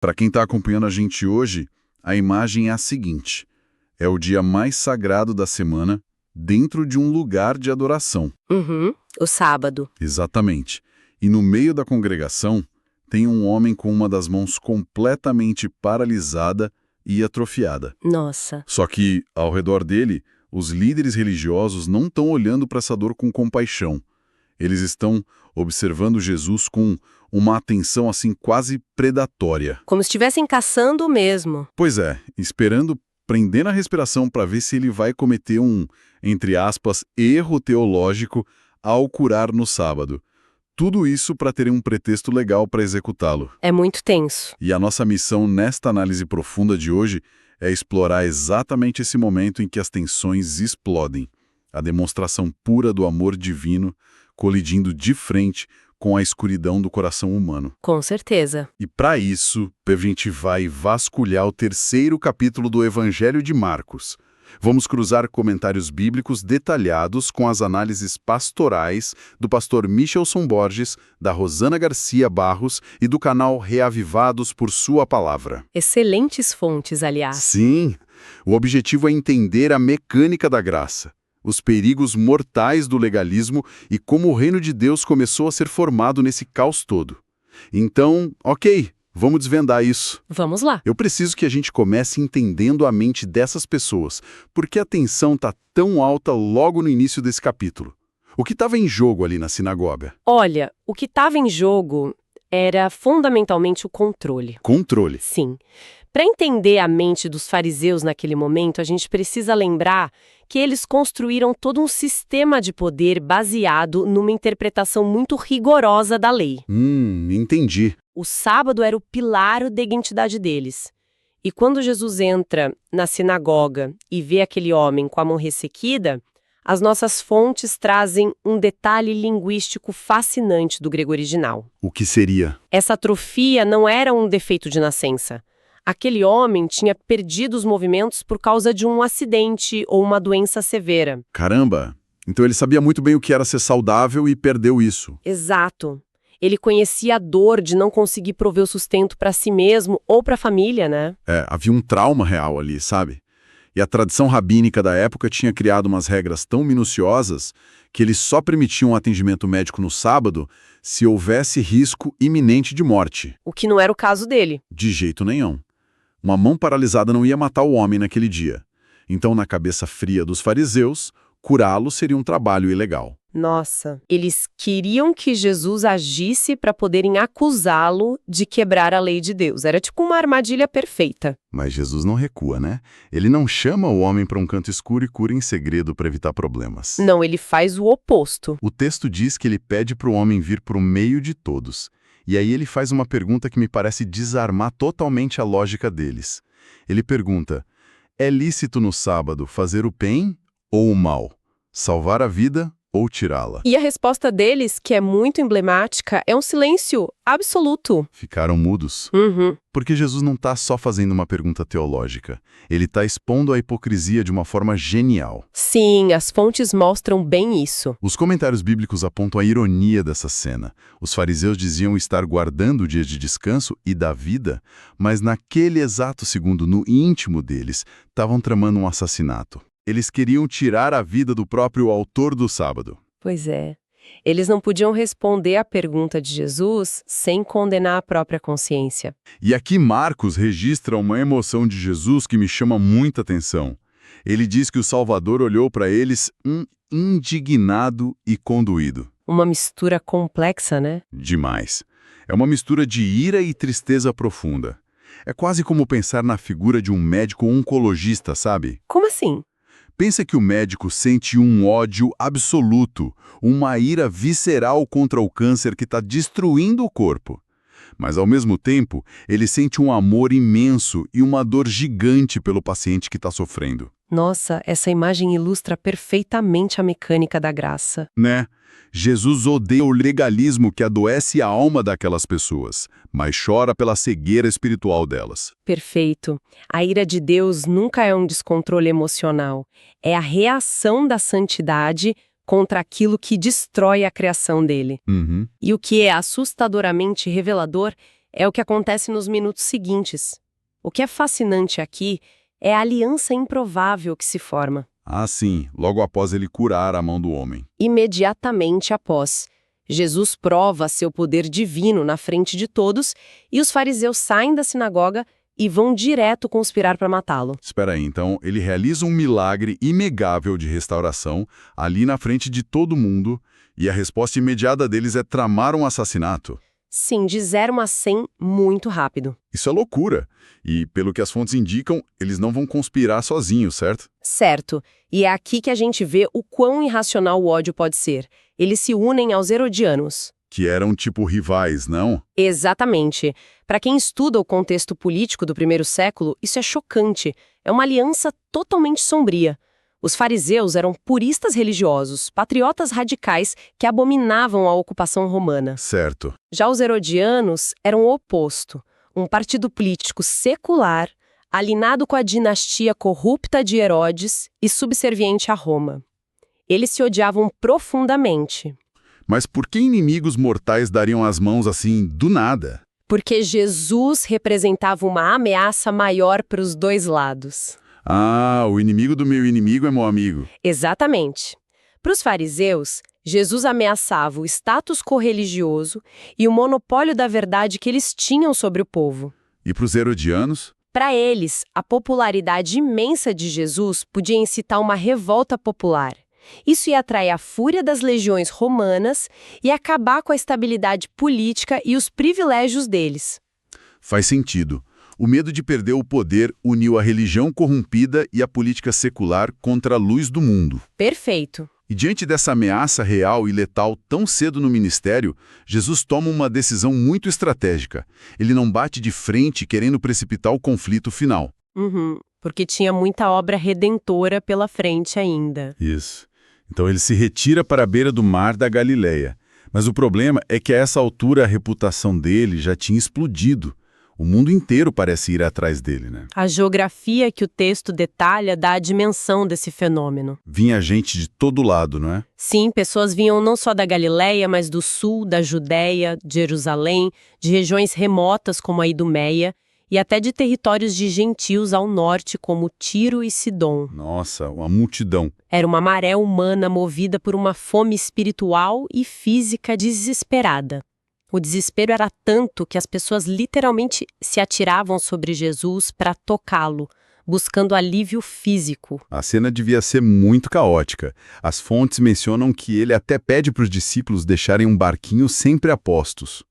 Para quem está acompanhando a gente hoje, a imagem é a seguinte: é o dia mais sagrado da semana dentro de um lugar de adoração. Uhum, o sábado. Exatamente. E no meio da congregação tem um homem com uma das mãos completamente paralisada e atrofiada. Nossa. Só que, ao redor dele, os líderes religiosos não estão olhando para essa dor com compaixão. Eles estão observando Jesus com uma atenção assim quase predatória. Como se estivessem caçando mesmo. Pois é, esperando, prendendo a respiração para ver se ele vai cometer um, entre aspas, erro teológico ao curar no sábado. Tudo isso para terem um pretexto legal para executá-lo. É muito tenso. E a nossa missão nesta análise profunda de hoje é explorar exatamente esse momento em que as tensões explodem. A demonstração pura do amor divino colidindo de frente com a escuridão do coração humano. Com certeza. E para isso, a gente vai vasculhar o terceiro capítulo do Evangelho de Marcos. Vamos cruzar comentários bíblicos detalhados com as análises pastorais do pastor Michelson Borges, da Rosana Garcia Barros e do canal Reavivados por Sua Palavra. Excelentes fontes, aliás. Sim, o objetivo é entender a mecânica da graça, os perigos mortais do legalismo e como o reino de Deus começou a ser formado nesse caos todo. Então, ok, vamos desvendar isso. Vamos lá. Eu preciso que a gente comece entendendo a mente dessas pessoas, porque a tensão está tão alta logo no início desse capítulo. O que estava em jogo ali na sinagoga? Olha, o que estava em jogo era fundamentalmente o controle. Controle. Sim. Para entender a mente dos fariseus naquele momento, a gente precisa lembrar que eles construíram todo um sistema de poder baseado numa interpretação muito rigorosa da lei. Entendi. O sábado era o pilar da identidade deles. E quando Jesus entra na sinagoga e vê aquele homem com a mão ressequida, as nossas fontes trazem um detalhe linguístico fascinante do grego original. O que seria? Essa atrofia não era um defeito de nascença. Aquele homem tinha perdido os movimentos por causa de um acidente ou uma doença severa. Caramba! Então ele sabia muito bem o que era ser saudável e perdeu isso. Exato. Ele conhecia a dor de não conseguir prover o sustento para si mesmo ou para a família, né? Havia um trauma real ali, sabe? E a tradição rabínica da época tinha criado umas regras tão minuciosas que eles só permitiam um atendimento médico no sábado se houvesse risco iminente de morte. O que não era o caso dele. De jeito nenhum. Uma mão paralisada não ia matar o homem naquele dia. Então, na cabeça fria dos fariseus, curá-lo seria um trabalho ilegal. Nossa, eles queriam que Jesus agisse para poderem acusá-lo de quebrar a lei de Deus. Era tipo uma armadilha perfeita. Mas Jesus não recua, né? Ele não chama o homem para um canto escuro e cura em segredo para evitar problemas. Não, ele faz o oposto. O texto diz que ele pede para o homem vir para o meio de todos. E aí ele faz uma pergunta que me parece desarmar totalmente a lógica deles. Ele pergunta: é lícito no sábado fazer o bem ou o mal? Salvar a vida ou tirá-la? E a resposta deles, que é muito emblemática, é um silêncio absoluto. Ficaram mudos. Porque Jesus não está só fazendo uma pergunta teológica. Ele está expondo a hipocrisia de uma forma genial. Sim, as fontes mostram bem isso. Os comentários bíblicos apontam a ironia dessa cena. Os fariseus diziam estar guardando o dia de descanso e da vida, mas naquele exato segundo, no íntimo deles, estavam tramando um assassinato. Eles queriam tirar a vida do próprio autor do sábado. Pois é. Eles não podiam responder à pergunta de Jesus sem condenar a própria consciência. E aqui Marcos registra uma emoção de Jesus que me chama muita atenção. Ele diz que o Salvador olhou para eles indignado e condoído. Uma mistura complexa, né? Demais. É uma mistura de ira e tristeza profunda. É quase como pensar na figura de um médico oncologista, sabe? Como assim? Pensa que o médico sente um ódio absoluto, uma ira visceral contra o câncer que está destruindo o corpo. Mas, ao mesmo tempo, ele sente um amor imenso e uma dor gigante pelo paciente que está sofrendo. Nossa, essa imagem ilustra perfeitamente a mecânica da graça. Né? Jesus odeia o legalismo que adoece a alma daquelas pessoas, mas chora pela cegueira espiritual delas. Perfeito. A ira de Deus nunca é um descontrole emocional. É a reação da santidade contra aquilo que destrói a criação dele. E o que é assustadoramente revelador É o que acontece nos minutos seguintes. O que é fascinante aqui é a aliança improvável que se forma. Ah, sim, logo após ele curar a mão do homem. Imediatamente após, Jesus prova seu poder divino na frente de todos e os fariseus saem da sinagoga e vão direto conspirar para matá-lo. Espera aí, então ele realiza um milagre inegável de restauração ali na frente de todo mundo e a resposta imediata deles é tramar um assassinato. Sim, de 0 a 100 muito rápido. Isso é loucura. E, pelo que as fontes indicam, eles não vão conspirar sozinhos, certo? Certo. E é aqui que a gente vê o quão irracional o ódio pode ser. Eles se unem aos herodianos. Que eram tipo rivais, não? Exatamente. Para quem estuda o contexto político do primeiro século, isso é chocante. É uma aliança totalmente sombria. Os fariseus eram puristas religiosos, patriotas radicais que abominavam a ocupação romana. Certo. Já os herodianos eram o oposto. Um partido político secular, alinhado com a dinastia corrupta de Herodes e subserviente a Roma. Eles se odiavam profundamente. Mas por que inimigos mortais dariam as mãos assim, do nada? Porque Jesus representava uma ameaça maior para os dois lados. Ah, o inimigo do meu inimigo é meu amigo. Exatamente. Para os fariseus, Jesus ameaçava o status correligioso e o monopólio da verdade que eles tinham sobre o povo. E para os herodianos? Para eles, a popularidade imensa de Jesus podia incitar uma revolta popular. Isso ia atrair a fúria das legiões romanas e acabar com a estabilidade política e os privilégios deles. Faz sentido. O medo de perder o poder uniu a religião corrompida e a política secular contra a luz do mundo. Perfeito. E diante dessa ameaça real e letal tão cedo no ministério, Jesus toma uma decisão muito estratégica. Ele não bate de frente querendo precipitar o conflito final. Porque tinha muita obra redentora pela frente ainda. Isso. Então ele se retira para a beira do mar da Galileia. Mas o problema é que a essa altura a reputação dele já tinha explodido. O mundo inteiro parece ir atrás dele, né? A geografia que o texto detalha dá a dimensão desse fenômeno. Vinha gente de todo lado, não é? Sim, pessoas vinham não só da Galileia, mas do sul, da Judéia, de Jerusalém, de regiões remotas como a Idumeia, e até de territórios de gentios ao norte como Tiro e Sidom. Nossa, uma multidão. Era uma maré humana movida por uma fome espiritual e física desesperada. O desespero era tanto que as pessoas literalmente se atiravam sobre Jesus para tocá-lo, buscando alívio físico. A cena devia ser muito caótica. As fontes mencionam que ele até pede para os discípulos deixarem um barquinho sempre a postos.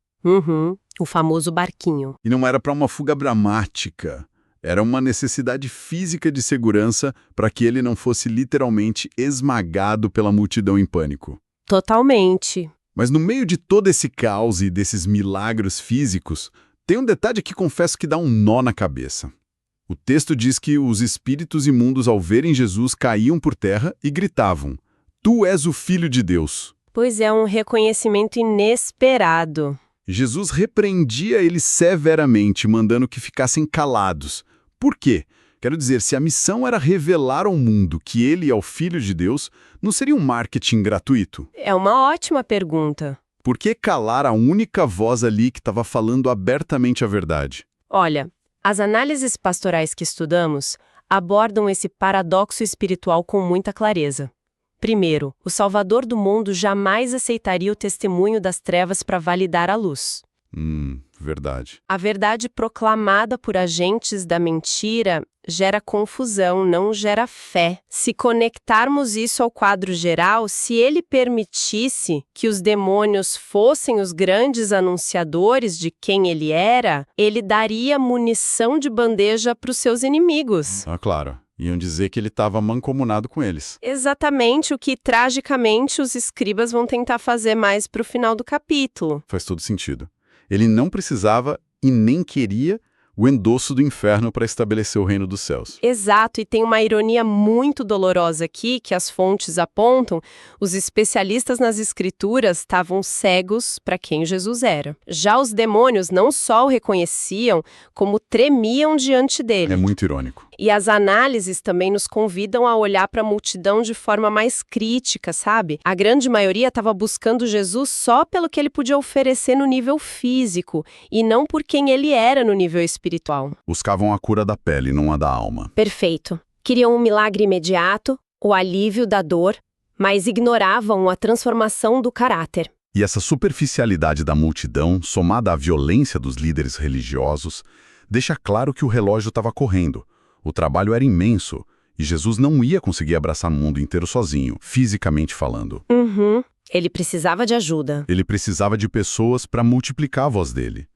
O famoso barquinho. E não era para uma fuga dramática. Era uma necessidade física de segurança para que ele não fosse literalmente esmagado pela multidão em pânico. Totalmente. Mas no meio de todo esse caos e desses milagres físicos, tem um detalhe que confesso que dá um nó na cabeça. O texto diz que os espíritos imundos, ao verem Jesus, caíam por terra e gritavam: "Tu és o Filho de Deus." Pois é, um reconhecimento inesperado. Jesus repreendia eles severamente, mandando que ficassem calados. Por quê? Quero dizer, se a missão era revelar ao mundo que ele é o Filho de Deus, não seria um marketing gratuito? É uma ótima pergunta. Por que calar a única voz ali que estava falando abertamente a verdade? Olha, as análises pastorais que estudamos abordam esse paradoxo espiritual com muita clareza. Primeiro, o Salvador do mundo jamais aceitaria o testemunho das trevas para validar a luz. Verdade. A verdade proclamada por agentes da mentira gera confusão, não gera fé. Se conectarmos isso ao quadro geral, se ele permitisse que os demônios fossem os grandes anunciadores de quem ele era, ele daria munição de bandeja para os seus inimigos. Ah, claro. Iam dizer que ele estava mancomunado com eles. Exatamente o que, tragicamente, os escribas vão tentar fazer mais para o final do capítulo. Faz todo sentido. Ele não precisava e nem queria o endosso do inferno para estabelecer o reino dos céus. Exato, e tem uma ironia muito dolorosa aqui, que as fontes apontam. Os especialistas nas escrituras estavam cegos para quem Jesus era. Já os demônios não só o reconheciam, como tremiam diante dele. É muito irônico. E as análises também nos convidam a olhar para a multidão de forma mais crítica, sabe? A grande maioria estava buscando Jesus só pelo que ele podia oferecer no nível físico e não por quem ele era no nível espiritual. Buscavam a cura da pele, não a da alma. Perfeito. Queriam um milagre imediato, o alívio da dor, mas ignoravam a transformação do caráter. E essa superficialidade da multidão, somada à violência dos líderes religiosos, deixa claro que o relógio estava correndo. O trabalho era imenso e Jesus não ia conseguir abraçar o mundo inteiro sozinho, fisicamente falando. Ele precisava de ajuda. Ele precisava de pessoas para multiplicar a voz dele.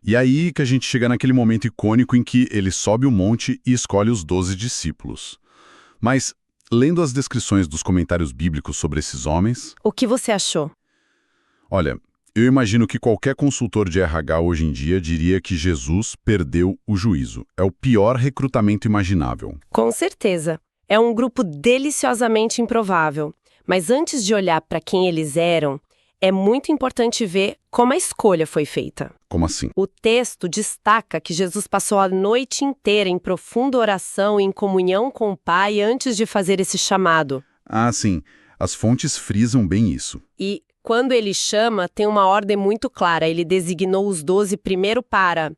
E aí que a gente chega naquele momento icônico em que ele sobe o monte e escolhe os 12 discípulos. Mas, lendo as descrições dos comentários bíblicos sobre esses homens... O que você achou? Olha, eu imagino que qualquer consultor de RH hoje em dia diria que Jesus perdeu o juízo. É o pior recrutamento imaginável. Com certeza. É um grupo deliciosamente improvável. Mas antes de olhar para quem eles eram, é muito importante ver como a escolha foi feita. Como assim? O texto destaca que Jesus passou a noite inteira em profunda oração e em comunhão com o Pai antes de fazer esse chamado. Ah, sim. As fontes frisam bem isso. E quando ele chama, tem uma ordem muito clara. Ele designou os 12 primeiro para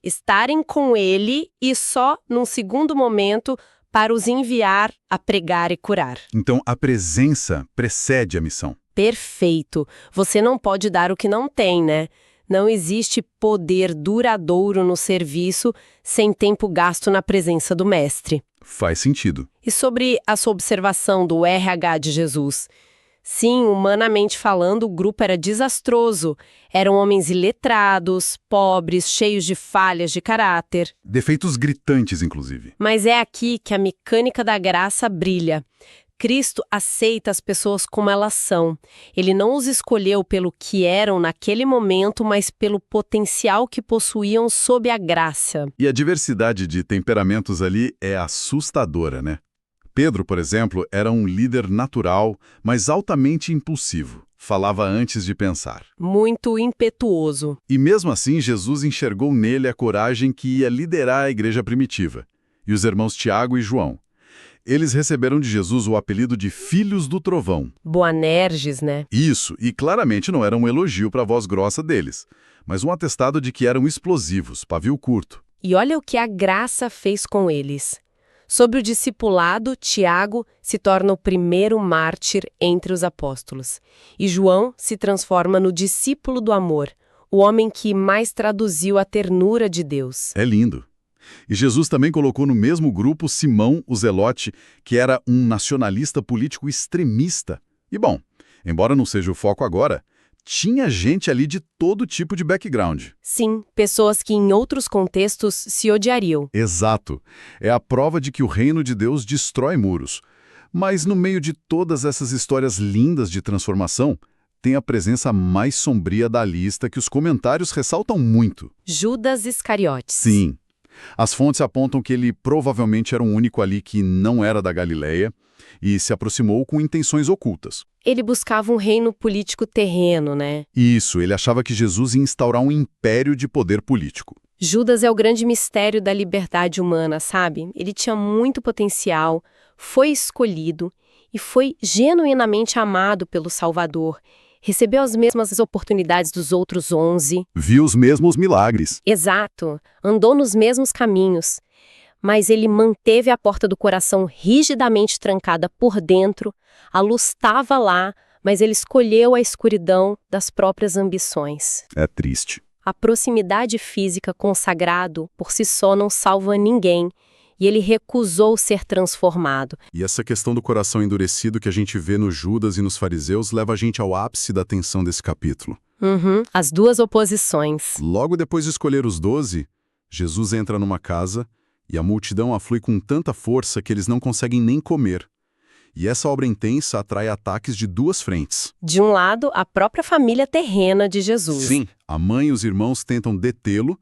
estarem com ele e só, num segundo momento, para os enviar a pregar e curar. Então, a presença precede a missão. Perfeito. Você não pode dar o que não tem, né? Não existe poder duradouro no serviço sem tempo gasto na presença do mestre. Faz sentido. E sobre a sua observação do RH de Jesus? Sim, humanamente falando, o grupo era desastroso. Eram homens iletrados, pobres, cheios de falhas de caráter. Defeitos gritantes, inclusive. Mas é aqui que a mecânica da graça brilha. Cristo aceita as pessoas como elas são. Ele não os escolheu pelo que eram naquele momento, mas pelo potencial que possuíam sob a graça. E a diversidade de temperamentos ali é assustadora, né? Pedro, por exemplo, era um líder natural, mas altamente impulsivo. Falava antes de pensar. Muito impetuoso. E mesmo assim, Jesus enxergou nele a coragem que ia liderar a igreja primitiva. E os irmãos Tiago e João. Eles receberam de Jesus o apelido de Filhos do Trovão. Boanerges, né? Isso, e claramente não era um elogio para a voz grossa deles, mas um atestado de que eram explosivos, pavio curto. E olha o que a graça fez com eles. Sobre o discipulado, Tiago se torna o primeiro mártir entre os apóstolos. E João se transforma no discípulo do amor, o homem que mais traduziu a ternura de Deus. É lindo. E Jesus também colocou no mesmo grupo Simão, o Zelote, que era um nacionalista político extremista. E bom, embora não seja o foco agora, tinha gente ali de todo tipo de background. Sim, pessoas que em outros contextos se odiariam. Exato. É a prova de que o reino de Deus destrói muros. Mas no meio de todas essas histórias lindas de transformação, tem a presença mais sombria da lista que os comentários ressaltam muito. Judas Iscariotes. Sim. As fontes apontam que ele provavelmente era um único ali que não era da Galileia e se aproximou com intenções ocultas. Ele buscava um reino político terreno, né? Isso, ele achava que Jesus ia instaurar um império de poder político. Judas é o grande mistério da liberdade humana, sabe? Ele tinha muito potencial, foi escolhido e foi genuinamente amado pelo Salvador. Recebeu as mesmas oportunidades dos outros 11. Viu os mesmos milagres. Exato, andou nos mesmos caminhos. Mas ele manteve a porta do coração rigidamente trancada por dentro, a luz estava lá, mas ele escolheu a escuridão das próprias ambições. É triste. A proximidade física com o sagrado por si só não salva ninguém, e ele recusou ser transformado. E essa questão do coração endurecido que a gente vê no Judas e nos fariseus leva a gente ao ápice da tensão desse capítulo. As duas oposições. Logo depois de escolher os 12, Jesus entra numa casa e a multidão aflui com tanta força que eles não conseguem nem comer. E essa obra intensa atrai ataques de duas frentes. De um lado, a própria família terrena de Jesus. Sim, a mãe e os irmãos tentam detê-lo,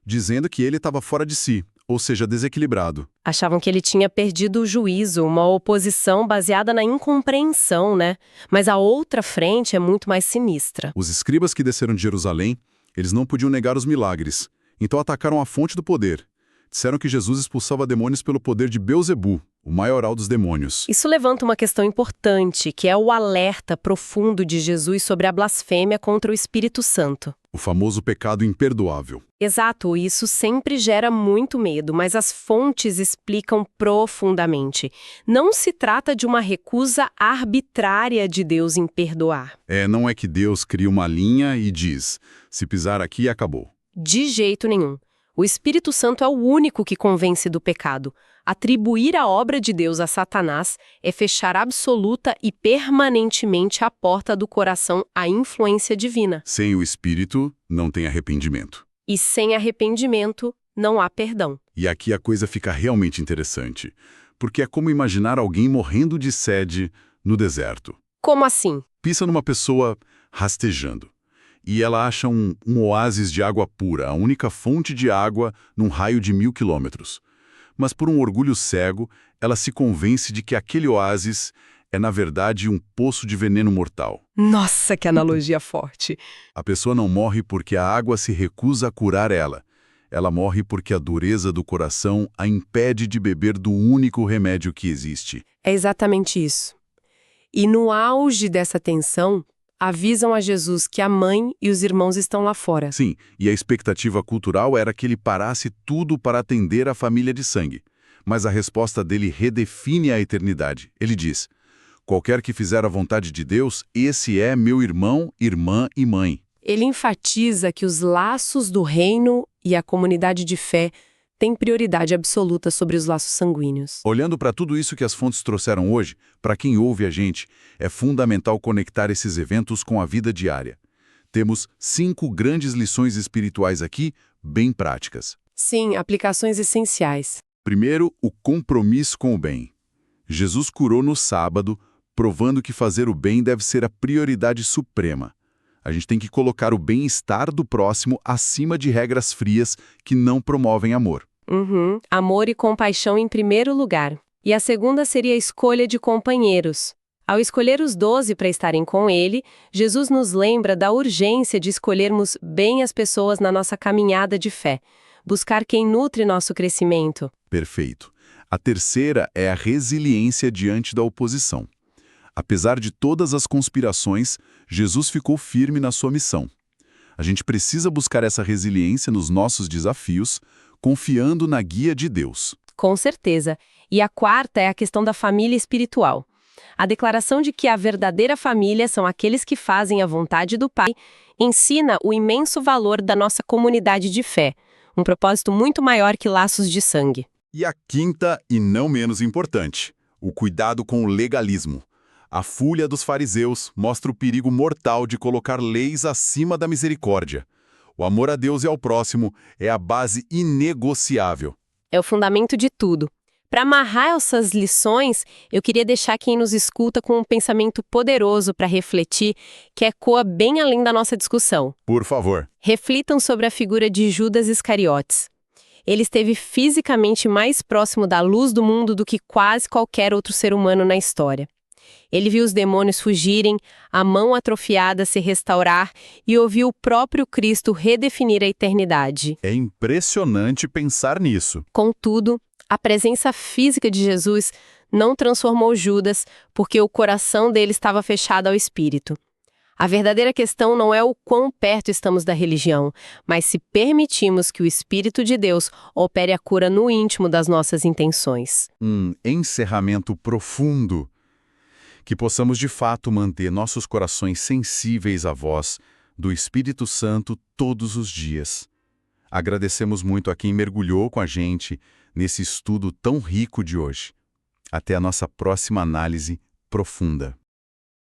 dizendo que ele estava fora de si, ou seja, desequilibrado. Achavam que ele tinha perdido o juízo, uma oposição baseada na incompreensão, né? Mas a outra frente é muito mais sinistra. Os escribas que desceram de Jerusalém, eles não podiam negar os milagres, então atacaram a fonte do poder. Disseram que Jesus expulsava demônios pelo poder de Beelzebu, o maioral dos demônios. Isso levanta uma questão importante, que é o alerta profundo de Jesus sobre a blasfêmia contra o Espírito Santo. O famoso pecado imperdoável. Exato, isso sempre gera muito medo, mas as fontes explicam profundamente. Não se trata de uma recusa arbitrária de Deus em perdoar. Não é que Deus cria uma linha e diz, se pisar aqui, acabou. De jeito nenhum. O Espírito Santo é o único que convence do pecado. Atribuir a obra de Deus a Satanás é fechar absoluta e permanentemente a porta do coração à influência divina. Sem o Espírito, não tem arrependimento. E sem arrependimento, não há perdão. E aqui a coisa fica realmente interessante, porque é como imaginar alguém morrendo de sede no deserto. Como assim? Pisa numa pessoa rastejando. E ela acha um oásis de água pura, a única fonte de água num raio de 1000 quilômetros. Mas por um orgulho cego, ela se convence de que aquele oásis é, na verdade, um poço de veneno mortal. Nossa, que analogia forte! A pessoa não morre porque a água se recusa a curar ela. Ela morre porque a dureza do coração a impede de beber do único remédio que existe. É exatamente isso. E no auge dessa tensão, avisam a Jesus que a mãe e os irmãos estão lá fora. Sim, e a expectativa cultural era que ele parasse tudo para atender a família de sangue. Mas a resposta dele redefine a eternidade. Ele diz, qualquer que fizer a vontade de Deus, esse é meu irmão, irmã e mãe. Ele enfatiza que os laços do reino e a comunidade de fé têm prioridade absoluta sobre os laços sanguíneos. Olhando para tudo isso que as fontes trouxeram hoje, para quem ouve a gente, é fundamental conectar esses eventos com a vida diária. Temos 5 grandes lições espirituais aqui, bem práticas. Sim, aplicações essenciais. Primeiro, o compromisso com o bem. Jesus curou no sábado, provando que fazer o bem deve ser a prioridade suprema. A gente tem que colocar o bem-estar do próximo acima de regras frias que não promovem amor. Amor e compaixão em primeiro lugar. E a segunda seria a escolha de companheiros. Ao escolher os 12 para estarem com ele, Jesus nos lembra da urgência de escolhermos bem as pessoas na nossa caminhada de fé. Buscar quem nutre nosso crescimento. Perfeito. A terceira é a resiliência diante da oposição. Apesar de todas as conspirações, Jesus ficou firme na sua missão. A gente precisa buscar essa resiliência nos nossos desafios, confiando na guia de Deus. Com certeza. E a quarta é a questão da família espiritual. A declaração de que a verdadeira família são aqueles que fazem a vontade do Pai ensina o imenso valor da nossa comunidade de fé, um propósito muito maior que laços de sangue. E a quinta, e não menos importante, o cuidado com o legalismo. A fúria dos fariseus mostra o perigo mortal de colocar leis acima da misericórdia. O amor a Deus e ao próximo é a base inegociável. É o fundamento de tudo. Para amarrar essas lições, eu queria deixar quem nos escuta com um pensamento poderoso para refletir, que ecoa bem além da nossa discussão. Por favor. Reflitam sobre a figura de Judas Iscariotes. Ele esteve fisicamente mais próximo da luz do mundo do que quase qualquer outro ser humano na história. Ele viu os demônios fugirem, a mão atrofiada se restaurar e ouviu o próprio Cristo redefinir a eternidade. É impressionante pensar nisso. Contudo, a presença física de Jesus não transformou Judas, porque o coração dele estava fechado ao Espírito. A verdadeira questão não é o quão perto estamos da religião, mas se permitimos que o Espírito de Deus opere a cura no íntimo das nossas intenções. Encerramento profundo. Que possamos de fato manter nossos corações sensíveis à voz do Espírito Santo todos os dias. Agradecemos muito a quem mergulhou com a gente nesse estudo tão rico de hoje. Até a nossa próxima análise profunda.